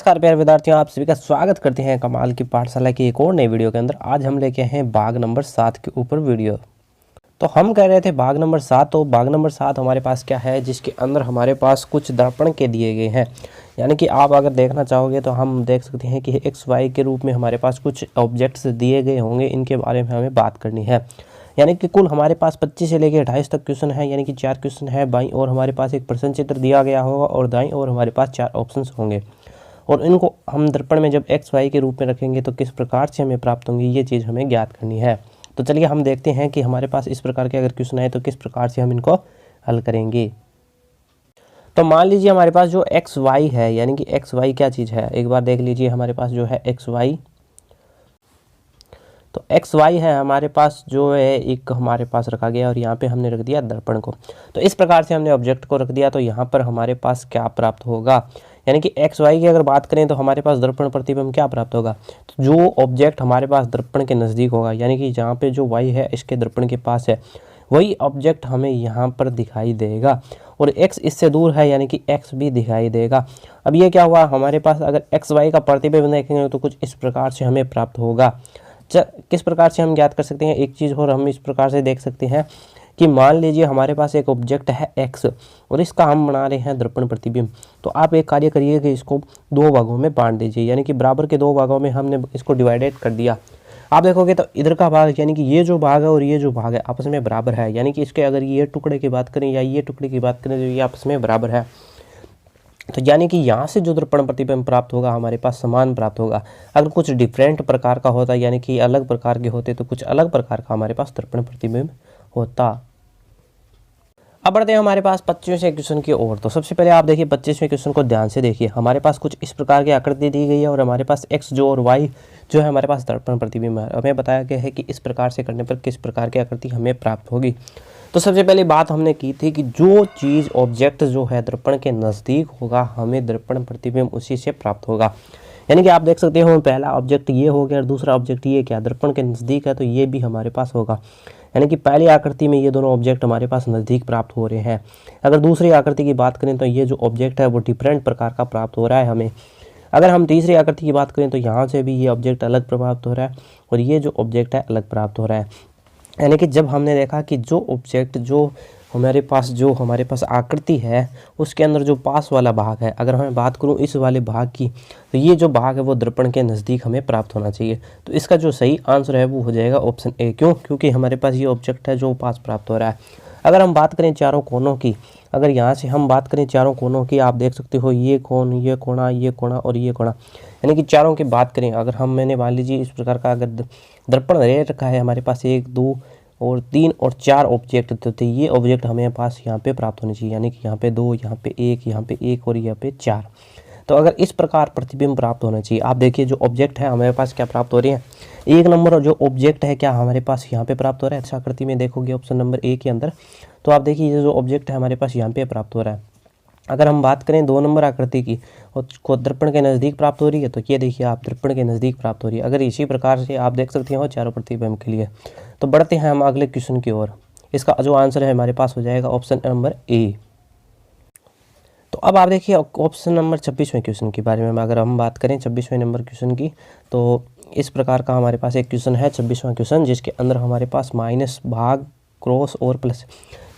नमस्कार प्यारे विद्यार्थियों, आप सभी का स्वागत करते हैं कमाल की पाठशाला की एक और नई वीडियो के अंदर। आज हम लेके आए हैं भाग नंबर 7 के ऊपर वीडियो। तो हम कह रहे थे भाग नंबर 7। तो भाग नंबर 7 हमारे पास क्या है, जिसके अंदर हमारे पास कुछ दर्पण के दिए गए हैं। यानी कि आप अगर देखना चाहोगे तो हम देख सकते हैं कि एक्स वाई के रूप में हमारे पास कुछ ऑब्जेक्ट्स दिए गए होंगे, इनके बारे में हमें बात करनी है। यानी कि कुल हमारे पास 25 से लेकर 28 तक क्वेश्चन है, यानी कि 4 क्वेश्चन है। बाईं ओर हमारे पास एक प्रश्न चित्र दिया गया होगा और दाईं ओर हमारे पास 4 ऑप्शन होंगे, और इनको हम दर्पण में जब एक्स वाई के रूप में रखेंगे तो किस प्रकार से हमें प्राप्त होंगी, ये चीज़ हमें ज्ञात करनी है। तो चलिए हम देखते हैं कि हमारे पास इस प्रकार के अगर क्वेश्चन आए तो किस प्रकार से हम इनको हल करेंगे। तो मान लीजिए हमारे पास जो एक्स वाई है, यानी कि एक्स वाई क्या चीज़ है, एक बार देख लीजिए। हमारे पास जो है एक्स वाई, तो एक्स वाई है हमारे पास जो है एक हमारे पास रखा गया और यहाँ पे हमने रख दिया दर्पण को। तो इस प्रकार से हमने ऑब्जेक्ट को रख दिया, तो यहाँ पर हमारे पास क्या प्राप्त होगा, यानी कि एक्स वाई की अगर बात करें तो हमारे पास दर्पण प्रतिबिंब क्या प्राप्त होगा। तो जो ऑब्जेक्ट हमारे पास दर्पण के नज़दीक होगा, यानी कि जहाँ पे जो वाई है इसके दर्पण के पास है, वही ऑब्जेक्ट हमें यहाँ पर दिखाई देगा। और एक्स इससे दूर है, यानी कि एक्स भी दिखाई देगा। अब ये क्या हुआ, हमारे पास अगर एक्स वाई का प्रतिबिंब देखेंगे तो कुछ इस प्रकार से हमें प्राप्त होगा। किस प्रकार से हम ज्ञात कर सकते हैं, एक चीज़ और हम इस प्रकार से देख सकते हैं कि मान लीजिए हमारे पास एक ऑब्जेक्ट है एक्स और इसका हम बना रहे हैं दर्पण प्रतिबिंब। तो आप एक कार्य करिए कि इसको 2 भागों में बांट दीजिए, यानी कि बराबर के 2 भागों में हमने इसको डिवाइडेड कर दिया। आप देखोगे तो इधर का भाग, यानी कि ये जो भाग है और ये जो भाग है आपस में बराबर है, यानी कि इसके अगर ये टुकड़े की बात करें या ये टुकड़े की बात करें तो ये आपस में बराबर है। तो यानी कि यहाँ से जो दर्पण प्रतिबिंब प्राप्त होगा हमारे पास समान प्राप्त होगा। अगर कुछ डिफरेंट प्रकार का होता, यानी कि अलग प्रकार के होते, तो कुछ अलग प्रकार का हमारे पास दर्पण प्रतिबिंब होता। अब बढ़ते हैं हमारे पास 25वें क्वेश्चन की ओर। तो सबसे पहले आप देखिए 25वें क्वेश्चन को ध्यान से देखिए। हमारे पास कुछ इस प्रकार की आकृति दी गई है और हमारे पास एक्स जो और वाई जो है हमारे पास दर्पण प्रतिबिंब है। हमें बताया गया है कि इस प्रकार से करने पर किस प्रकार की आकृति हमें प्राप्त होगी। तो सबसे पहले बात हमने की थी कि जो चीज़ ऑब्जेक्ट जो है दर्पण के नज़दीक होगा हमें दर्पण प्रतिबिंब उसी से प्राप्त होगा। यानी कि आप देख सकते हो पहला ऑब्जेक्ट ये हो गया और दूसरा ऑब्जेक्ट ये क्या दर्पण के नज़दीक है, तो ये भी हमारे पास होगा। यानी कि पहली आकृति में ये दोनों ऑब्जेक्ट हमारे पास नज़दीक प्राप्त हो रहे हैं। अगर दूसरी आकृति की बात करें तो ये जो ऑब्जेक्ट है वो डिफरेंट प्रकार का प्राप्त हो रहा है हमें। अगर हम तीसरी आकृति की बात करें तो यहाँ से भी ये ऑब्जेक्ट अलग प्राप्त हो रहा है और ये जो ऑब्जेक्ट है अलग प्राप्त हो रहा है। यानी कि जब हमने देखा कि जो ऑब्जेक्ट जो हमारे पास आकृति है उसके अंदर जो पास वाला भाग है, अगर मैं बात करूं इस वाले भाग की, तो ये जो भाग है वो दर्पण के नज़दीक हमें प्राप्त होना चाहिए। तो इसका जो सही आंसर है वो हो जाएगा ऑप्शन ए। क्यों? क्योंकि हमारे पास ये ऑब्जेक्ट है जो पास प्राप्त हो रहा है। अगर हम बात करें चारों कोनों की, अगर यहाँ से हम बात करें चारों कोनों की, आप देख सकते हो ये कोण, ये कोणा, ये कोणा और ये कोणा, यानी कि चारों की बात करें, अगर मैंने मान लीजिए इस प्रकार का अगर दर्पण ले रखा है हमारे पास 1, 2 और 3 और 4 ऑब्जेक्ट, तो ये ऑब्जेक्ट हमें पास यहाँ पे प्राप्त होने चाहिए। यानी कि यहाँ पे 2, यहाँ पे 1, यहाँ पे 1 और यहाँ पे 4। तो अगर इस प्रकार प्रतिबिंब प्राप्त होना चाहिए, आप देखिए जो ऑब्जेक्ट है हमारे पास क्या प्राप्त हो रही है, 1 नंबर और जो ऑब्जेक्ट है क्या हमारे पास यहाँ पे प्राप्त हो रहा है। इस आकृति में देखोगे ऑप्शन नंबर ए के अंदर, तो आप देखिए ये जो ऑब्जेक्ट है हमारे पास यहाँ पे प्राप्त हो रहा है। अगर हम बात करें 2 नंबर आकृति की और को दर्पण के नज़दीक प्राप्त हो रही है, तो ये देखिए आप दर्पण के नज़दीक प्राप्त हो रही है। अगर इसी प्रकार से आप देख सकते हो चारों प्रतिबिंब के लिए। तो बढ़ते हैं हम अगले क्वेश्चन की ओर। इसका जो आंसर है हमारे पास हो जाएगा ऑप्शन नंबर ए। तो अब आप देखिए ऑप्शन नंबर 26वें क्वेश्चन के बारे में अगर हम बात करें 26वें नंबर क्वेश्चन की, तो इस प्रकार का हमारे पास एक क्वेश्चन है 26वां क्वेश्चन, जिसके अंदर हमारे पास माइनस, भाग, क्रॉस और प्लस,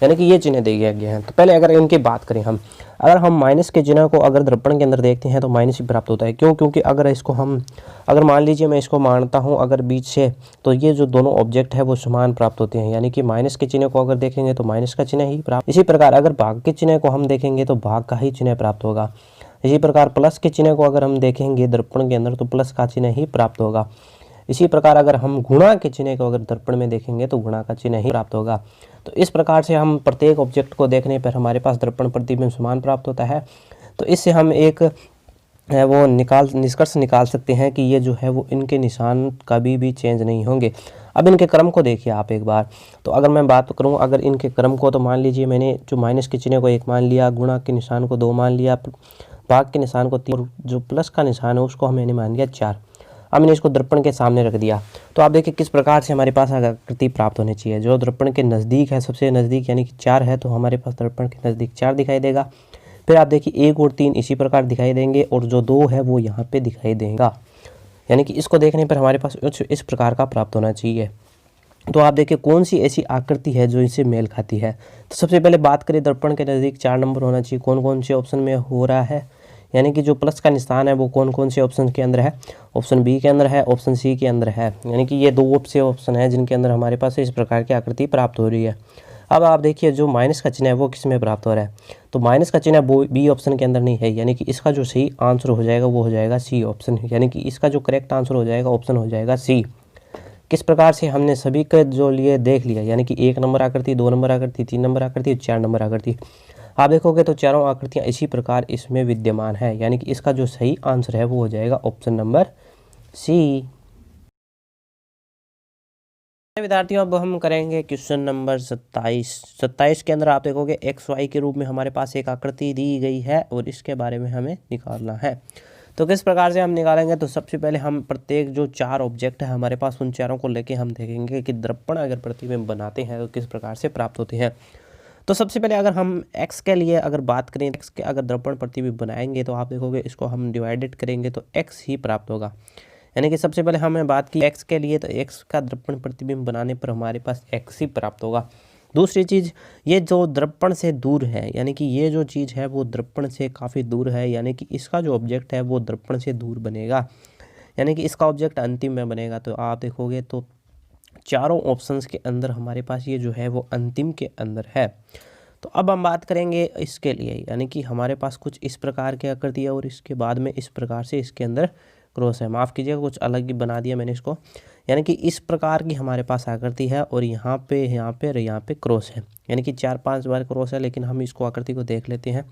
यानी कि ये चिन्ह दिए गए हैं। तो पहले अगर इनकी बात करें हम, अगर हम माइनस के चिन्ह को अगर दर्पण के अंदर देखते हैं तो माइनस ही प्राप्त होता है। क्यों? क्योंकि अगर इसको हम अगर मान लीजिए मैं इसको मानता हूँ अगर बीच से, तो ये जो दोनों ऑब्जेक्ट है वो समान प्राप्त होते हैं। यानी कि माइनस के चिन्ह को अगर देखेंगे तो माइनस का चिन्ह ही प्राप्त। इसी प्रकार अगर भाग के चिन्ह को हम देखेंगे तो भाग का ही चिन्ह प्राप्त होगा। इसी प्रकार प्लस के चिन्ह को अगर हम देखेंगे दर्पण के अंदर तो प्लस का चिन्ह ही प्राप्त होगा। इसी प्रकार अगर हम गुणा के चिन्ह को अगर दर्पण में देखेंगे तो गुणा का चिन्ह ही प्राप्त होगा। तो इस प्रकार से हम प्रत्येक ऑब्जेक्ट को देखने पर हमारे पास दर्पण प्रतिबिंब समान प्राप्त होता है। तो इससे हम एक है वो निष्कर्ष निकाल सकते हैं कि ये जो है वो इनके निशान कभी भी चेंज नहीं होंगे। अब इनके क्रम को देखिए आप एक बार। तो अगर मैं बात करूं अगर इनके क्रम को, तो मान लीजिए मैंने जो माइनस के चिन्ह को 1 मान लिया, गुणा के निशान को 2 मान लिया, भाग के निशान को 3 और जो प्लस का निशान है उसको मैंने मान लिया 4। अब मैंने इसको दर्पण के सामने रख दिया। तो आप देखिए किस प्रकार से हमारे पास आकृति प्राप्त होनी चाहिए। जो दर्पण के नज़दीक है, सबसे नज़दीक यानी कि 4 है, तो हमारे पास दर्पण के नज़दीक 4 दिखाई देगा। फिर आप देखिए 1 और 3 इसी प्रकार दिखाई देंगे और जो 2 है वो यहाँ पे दिखाई देगा, यानी कि इसको देखने पर हमारे पास इस प्रकार का प्राप्त होना चाहिए। तो आप देखिए कौन सी ऐसी आकृति है जो इनसे मेल खाती है। तो सबसे पहले बात करें, दर्पण के नज़दीक 4 नंबर होना चाहिए। कौन कौन से ऑप्शन में हो रहा है, यानी कि जो प्लस का निशान है वो कौन कौन से ऑप्शन के अंदर है, ऑप्शन बी के अंदर है, ऑप्शन सी के अंदर है, यानी कि ये 2 से ऑप्शन है जिनके अंदर हमारे पास इस प्रकार की आकृति प्राप्त हो रही है। अब आप देखिए जो माइनस का चिन्ह है वो किस में प्राप्त हो रहा है, तो माइनस का चिन्ह वो बी ऑप्शन के अंदर नहीं है, यानी कि इसका जो सही आंसर हो जाएगा वो हो जाएगा सी ऑप्शन, यानी कि इसका जो करेक्ट आंसर हो जाएगा ऑप्शन हो जाएगा सी। किस प्रकार से हमने सभी के जो लिए देख लिया, यानी कि 1 नंबर आकृति, 2 नंबर आकृति, 3 नंबर आकृति, 4 नंबर आकृति। आप देखोगे तो चारों आकृतियां इसी प्रकार इसमें विद्यमान है, यानी कि इसका जो सही आंसर है वो हो जाएगा ऑप्शन नंबर सी। विद्यार्थियों अब हम करेंगे क्वेश्चन नंबर 27 के अंदर आप देखोगे एक्स वाई के रूप में हमारे पास एक आकृति दी गई है और इसके बारे में हमें निकालना है। तो किस प्रकार से हम निकालेंगे, तो सबसे पहले हम प्रत्येक जो 4 ऑब्जेक्ट है हमारे पास उन चारों को लेके हम देखेंगे कि दर्पण अगर प्रतिबिंब बनाते हैं तो किस प्रकार से प्राप्त होते हैं। तो सबसे पहले अगर हम x के लिए अगर बात करें, x के अगर दर्पण प्रतिबिंब बनाएंगे तो आप देखोगे इसको हम डिवाइडेड करेंगे तो x ही प्राप्त होगा, यानी कि सबसे पहले हमने बात की x के लिए, तो x का दर्पण प्रतिबिंब बनाने पर हमारे पास x ही प्राप्त होगा। दूसरी चीज़, ये जो दर्पण से दूर है, यानी कि ये जो चीज़ है वो दर्पण से काफ़ी दूर है, यानी कि इसका जो ऑब्जेक्ट है वो दर्पण से दूर बनेगा, यानी कि इसका ऑब्जेक्ट अंतिम में बनेगा। तो आप देखोगे तो चारों ऑप्शंस के अंदर हमारे पास ये जो है वो अंतिम के अंदर है। तो अब हम बात करेंगे इसके लिए, यानी कि हमारे पास कुछ इस प्रकार की आकृति है और इसके बाद में इस प्रकार से इसके अंदर क्रॉस है, माफ़ कीजिएगा कुछ अलग ही बना दिया मैंने इसको, यानी कि इस प्रकार की हमारे पास आकृति है और यहाँ पे क्रॉस है, यानी कि 4-5 बार क्रॉस है, लेकिन हम इसको आकृति को देख लेते हैं।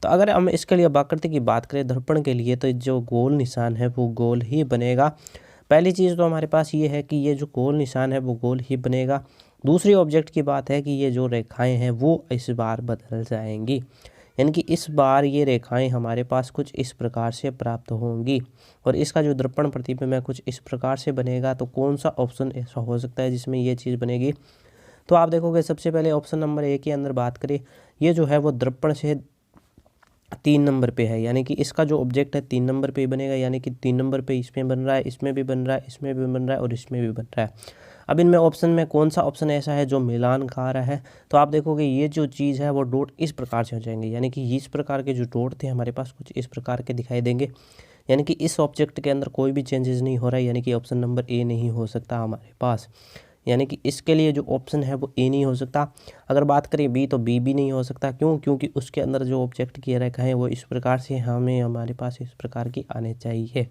तो अगर हम इसके लिए आकृति की बात करें दर्पण के लिए, तो जो गोल निशान है वो गोल ही बनेगा। पहली चीज़ तो हमारे पास ये है कि ये जो गोल निशान है वो गोल ही बनेगा। दूसरी ऑब्जेक्ट की बात है कि ये जो रेखाएं हैं वो इस बार बदल जाएंगी, यानी कि इस बार ये रेखाएं हमारे पास कुछ इस प्रकार से प्राप्त होंगी और इसका जो दर्पण प्रतिबिंब है कुछ इस प्रकार से बनेगा। तो कौन सा ऑप्शन ऐसा हो सकता है जिसमें ये चीज़ बनेगी, तो आप देखोगे सबसे पहले ऑप्शन नंबर ए के अंदर बात करें, ये जो है वो दर्पण से 3 नंबर पे है, यानी कि इसका जो ऑब्जेक्ट है 3 नंबर पे बनेगा, यानी कि 3 नंबर पे इसमें बन रहा है, इसमें भी बन रहा है, इसमें भी बन रहा है और इसमें भी बन रहा है। अब इनमें ऑप्शन में कौन सा ऑप्शन ऐसा है जो मिलान खा रहा है, तो आप देखोगे ये जो चीज़ है वो डॉट इस प्रकार से हो जाएंगे, यानी कि इस प्रकार के जो डॉट थे हमारे पास कुछ इस प्रकार के दिखाई देंगे, यानी कि इस ऑब्जेक्ट के अंदर कोई भी चेंजेस नहीं हो रहा है, यानी कि ऑप्शन नंबर ए नहीं हो सकता हमारे पास, यानी कि इसके लिए जो ऑप्शन है वो ए नहीं हो सकता। अगर बात करें बी, तो बी भी नहीं हो सकता, क्यों, क्योंकि उसके अंदर जो ऑब्जेक्ट की रेखा है वो इस प्रकार से हमारे पास इस प्रकार की आने चाहिए।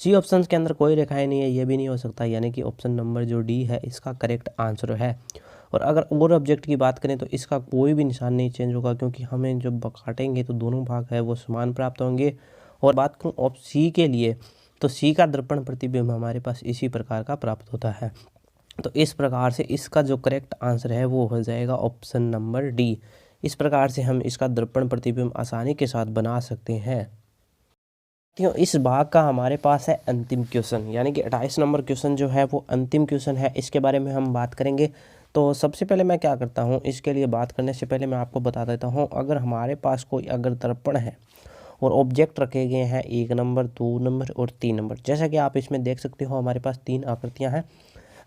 सी ऑप्शन के अंदर कोई रेखाएं नहीं है, ये भी नहीं हो सकता, यानी कि ऑप्शन नंबर जो डी है इसका करेक्ट आंसर है। और अगर और ऑब्जेक्ट की बात करें तो इसका कोई भी निशान नहीं चेंज होगा, क्योंकि हमें जब काटेंगे तो दोनों भाग है वो समान प्राप्त होंगे। और बात करूँ ऑप्शन सी के लिए, तो सी का दर्पण प्रतिबिंब हमारे पास इसी प्रकार का प्राप्त होता है। तो इस प्रकार से इसका जो करेक्ट आंसर है वो हो जाएगा ऑप्शन नंबर डी। इस प्रकार से हम इसका दर्पण प्रतिबिंब आसानी के साथ बना सकते हैं। इस भाग का हमारे पास है अंतिम क्वेश्चन, यानी कि 28 नंबर क्वेश्चन जो है वो अंतिम क्वेश्चन है, इसके बारे में हम बात करेंगे। तो सबसे पहले मैं क्या करता हूँ, इसके लिए बात करने से पहले मैं आपको बता देता हूँ, अगर हमारे पास कोई अगर दर्पण है और ऑब्जेक्ट रखे गए हैं 1 नंबर, 2 नंबर और 3 नंबर, जैसा कि आप इसमें देख सकते हो हमारे पास 3 आकृतियाँ हैं।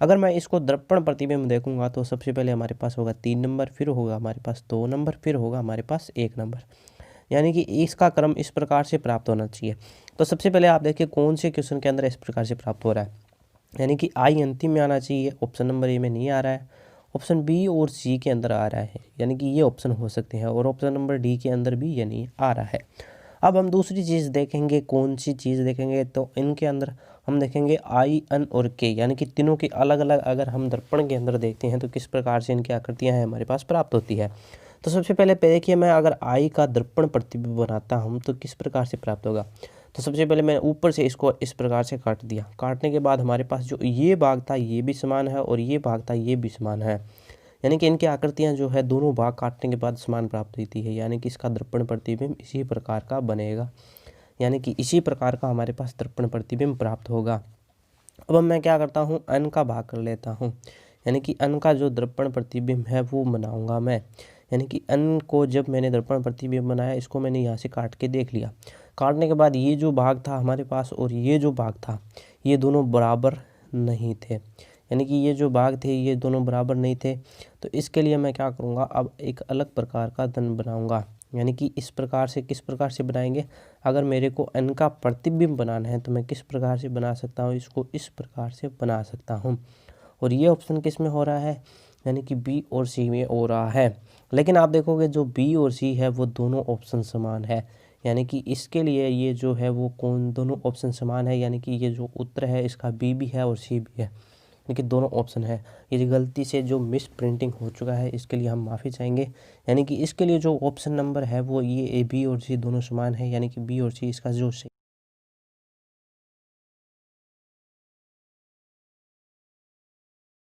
अगर मैं इसको दर्पण प्रतिबिंब देखूंगा तो सबसे पहले हमारे पास होगा 3 नंबर, फिर होगा हमारे पास 2 नंबर, फिर होगा हमारे पास 1 नंबर, यानी कि इसका क्रम इस प्रकार से प्राप्त होना चाहिए। तो सबसे पहले आप देखिए कौन से क्वेश्चन के अंदर इस प्रकार से प्राप्त हो रहा है, यानी कि आई अंतिम में आना चाहिए, ऑप्शन नंबर ए में नहीं आ रहा है, ऑप्शन बी और सी के अंदर आ रहा है, यानी कि ये ऑप्शन हो सकते हैं, और ऑप्शन नंबर डी के अंदर भी ये नहीं आ रहा है। अब हम दूसरी चीज़ देखेंगे, कौन सी चीज़ देखेंगे, तो इनके अंदर हम देखेंगे आई, एन और के, यानी कि तीनों की अलग अलग अगर हम दर्पण के अंदर देखते हैं तो किस प्रकार से इनकी आकृतियाँ हैं हमारे पास प्राप्त होती है। तो सबसे पहले देखिए, मैं अगर आई का दर्पण प्रतिबिंब बनाता हूँ तो किस प्रकार से प्राप्त होगा। तो सबसे पहले मैं ऊपर से इसको इस प्रकार से काट दिया, काटने के बाद हमारे पास जो ये भाग था ये भी समान है और ये भाग था ये भी समान है, यानी कि इनकी आकृतियाँ जो है दोनों भाग काटने के बाद समान प्राप्त होती है, यानी कि इसका दर्पण प्रतिबिंब इसी प्रकार का बनेगा, यानी कि इसी प्रकार का हमारे पास दर्पण प्रतिबिंब प्राप्त होगा। अब मैं क्या करता हूँ, अन का भाग कर लेता हूँ, यानी कि अन का जो दर्पण प्रतिबिंब है वो बनाऊंगा मैं, यानी कि n को जब मैंने दर्पण प्रतिबिंब बनाया, इसको मैंने यहाँ से काट के देख लिया। काटने के बाद ये जो भाग था हमारे पास और ये जो भाग था, ये दोनों बराबर नहीं थे। यानी कि ये जो भाग थे ये दोनों बराबर नहीं थे। तो इसके लिए मैं क्या करूँगा, अब एक अलग प्रकार का दंड बनाऊँगा। यानी कि इस प्रकार से, किस प्रकार से बनाएंगे, अगर मेरे को n का प्रतिबिंब बनाना है तो मैं किस प्रकार से बना सकता हूँ, इसको इस प्रकार से बना सकता हूँ। और ये ऑप्शन किस में हो रहा है, यानी कि बी और सी में हो रहा है। लेकिन आप देखोगे जो बी और सी है वो दोनों ऑप्शन समान है। यानी कि इसके लिए ये जो है वो दोनों ऑप्शन समान है। यानी कि ये जो उत्तर है इसका बी भी है और सी भी है, यानी कि दोनों ऑप्शन है। ये गलती से जो मिस प्रिंटिंग हो चुका है इसके लिए हम माफ़ी चाहेंगे। यानी कि इसके लिए जो ऑप्शन नंबर है वो ये ए बी और सी दोनों समान है, यानी कि बी और सी इसका जो